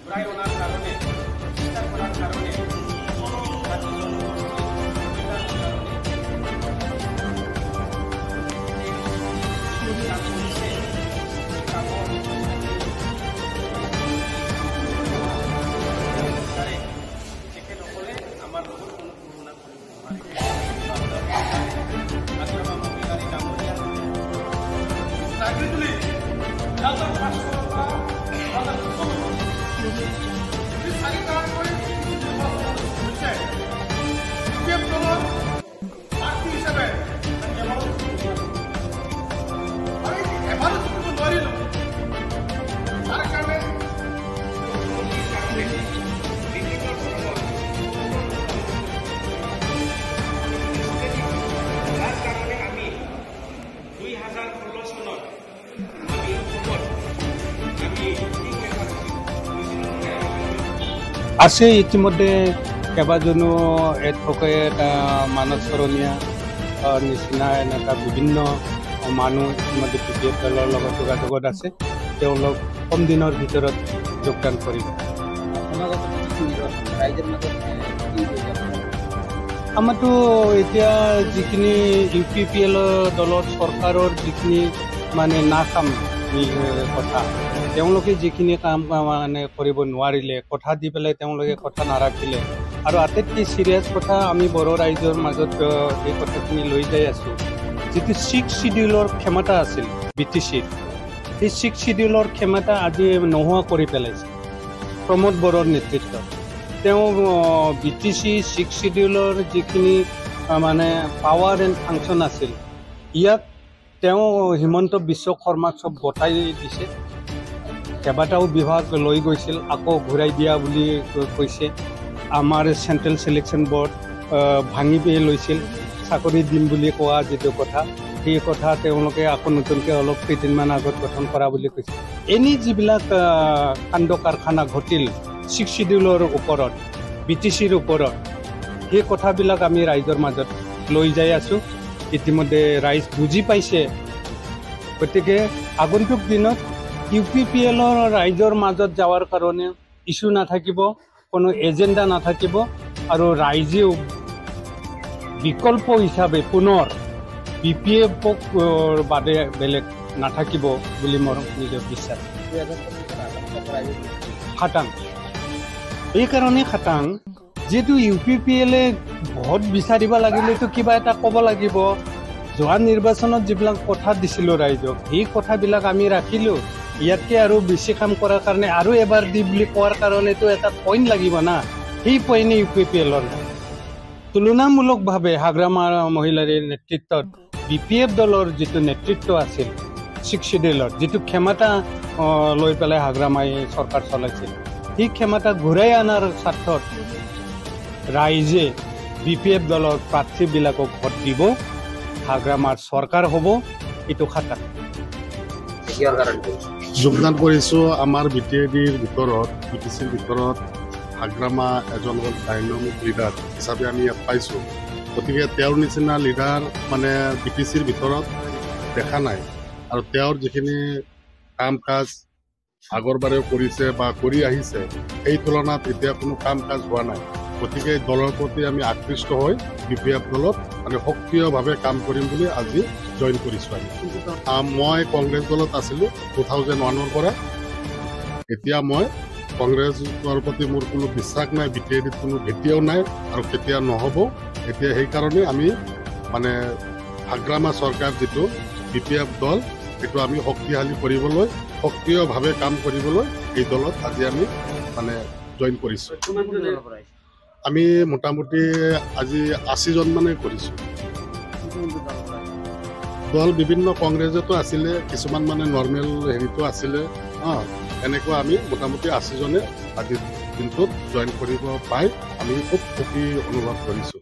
ঘূৰাই অনাৰ কাৰণে চেষ্টা কৰাৰ কাৰণে তেখেতসকলে আমাৰ লগত কোনো তুলনা কৰিব আছে ইতিমধ্যে কেইবাজনো এডভোকেট মানসৰণীয়া নিচিনা এনেকুৱা বিভিন্ন মানুহ ইতিমধ্যে PPF দলৰ লগত যোগাযোগত আছে। তেওঁলোক কম দিনৰ ভিতৰত যোগদান কৰিব। আমাৰতো এতিয়া যিখিনি UPPL দলৰ চৰকাৰৰ যিখিনি মানে নাকাম কথা তেওঁলোকে যিখিনি কাম মানে কৰিব নোৱাৰিলে কথা দি পেলাই তেওঁলোকে কথা নাৰাখিলে আৰু আটাইতকৈ চিৰিয়াছ কথা আমি বড়ো ৰাইজৰ মাজত এই কথাখিনি লৈ যাই আছোঁ। যিটো 6 শিডিউলৰ ক্ষমতা আছিল BTCৰ, সেই 6 শিডিউলৰ ক্ষমতা আজি নোহোৱা কৰি পেলাইছে প্ৰমোদ বড়োৰ নেতৃত্বত। তেওঁ BTC 6 শিডিউলৰ যিখিনি মানে পাৱাৰ এণ্ড ফাংচন আছিল ইয়াক তেওঁ হিমন্ত বিশ্ব শৰ্মাক চব গতাই দিছে। কেইবাটাও বিভাগ লৈ গৈছিল, আকৌ ঘূৰাই দিয়া বুলি কৈছে। আমাৰ চেণ্ট্ৰেল চিলেকশ্যন বৰ্ড ভাঙি পেলাই লৈছিল, চাকৰি দিম বুলি কোৱা যিটো কথা সেই কথা তেওঁলোকে আকৌ নতুনকৈ অলপ কেইদিনমান আগত গঠন কৰা বুলি কৈছে। এনে যিবিলাক কাণ্ড কাৰখানা ঘটিল 6 শিডিউলৰ ওপৰত BTCৰ ওপৰত সেই কথাবিলাক আমি ৰাইজৰ মাজত লৈ যাই আছোঁ। ইতিমধ্যে ৰাইজ বুজি পাইছে। গতিকে আগন্তুক দিনত UPPLৰ ৰাইজৰ মাজত যাৱাৰ কাৰণে ইছ্যু নাথাকিব, কোনো এজেণ্ডা নাথাকিব আৰু ৰাইজেও বিকল্প হিচাপে পুনৰ BPF বাদে বেলেগ নাথাকিব বুলি মোৰ নিজৰ বিশ্বাস। খাটাং এইকাৰণে খাটাং যিহেতু UPPLে ভোট বিচাৰিব লাগিলেতো কিবা এটা ক'ব লাগিব। যোৱা নিৰ্বাচনত যিবিলাক কথা দিছিলোঁ ৰাইজক সেই কথাবিলাক আমি ৰাখিলোঁ। ইয়াতকৈ আৰু বেছি কাম কৰাৰ কাৰণে আৰু এবাৰ দি বুলি কোৱাৰ কাৰণেতো এটা পইণ্ট লাগিব না। সেই পইণ্টে UPPLৰ তুলনামূলকভাৱে হাগ্ৰামা মহিলাৰ নেতৃত্বত BPF দলৰ যিটো নেতৃত্ব আছিল 6 শিডিউলৰ যিটো ক্ষমতা লৈ পেলাই হাগ্ৰামাই চৰকাৰ চলাইছিল সেই ক্ষমতা ঘূৰাই অনাৰ স্বাৰ্থত ৰাইজে BPF দলৰ প্ৰাৰ্থীবিলাকক ভোট দিব, হাগ্ৰামাৰ চৰকাৰ হ'ব। এইটো খাটাং যোগদান কৰিছোঁ। আমাৰ BTCৰ ভিতৰত হাগ্ৰামা এজন হ'ল ডাইনামিক লিডাৰ হিচাপে আমি ইয়াত পাইছোঁ। গতিকে তেওঁৰ নিচিনা লিডাৰ মানে BTCৰ ভিতৰত দেখা নাই আৰু তেওঁৰ যিখিনি কাম কাজ আগৰবাৰেও কৰিছে বা কৰি আহিছে সেই তুলনাত এতিয়া কোনো কাম কাজ হোৱা নাই। গতিকে দলৰ প্ৰতি আমি আকৃষ্ট হৈ BPF দলত মানে সক্ৰিয়ভাৱে কাম কৰিম বুলি আজি জইন কৰিছোঁ। মই কংগ্ৰেছ দলত আছিলোঁ 2001ৰ পৰা। এতিয়া মই কংগ্ৰেছৰ প্ৰতি মোৰ কোনো বিশ্বাস নাই, BTCত কোনো ভেটিও নাই আৰু কেতিয়া নহ'ব। এতিয়া সেইকাৰণে আমি মানে হাগ্ৰামা চৰকাৰ যিটো BPF দল সেইটো আমি শক্তিশালী কৰিবলৈ, সক্ৰিয়ভাৱে কাম কৰিবলৈ এই দলত আজি আমি মানে জইন কৰিছোঁ। আমি মোটামুটি আজি 80 জন মানে কৰিছোঁ। দল বিভিন্ন কংগ্ৰেছতো আছিলে, কিছুমান মানে নৰ্মেল হেৰিতো আছিলে। এনেকুৱা আমি মোটামুটি 80 জনে আজিৰ দিনটোত জইন কৰিব পাই আমি খুব সুখী অনুভৱ কৰিছোঁ।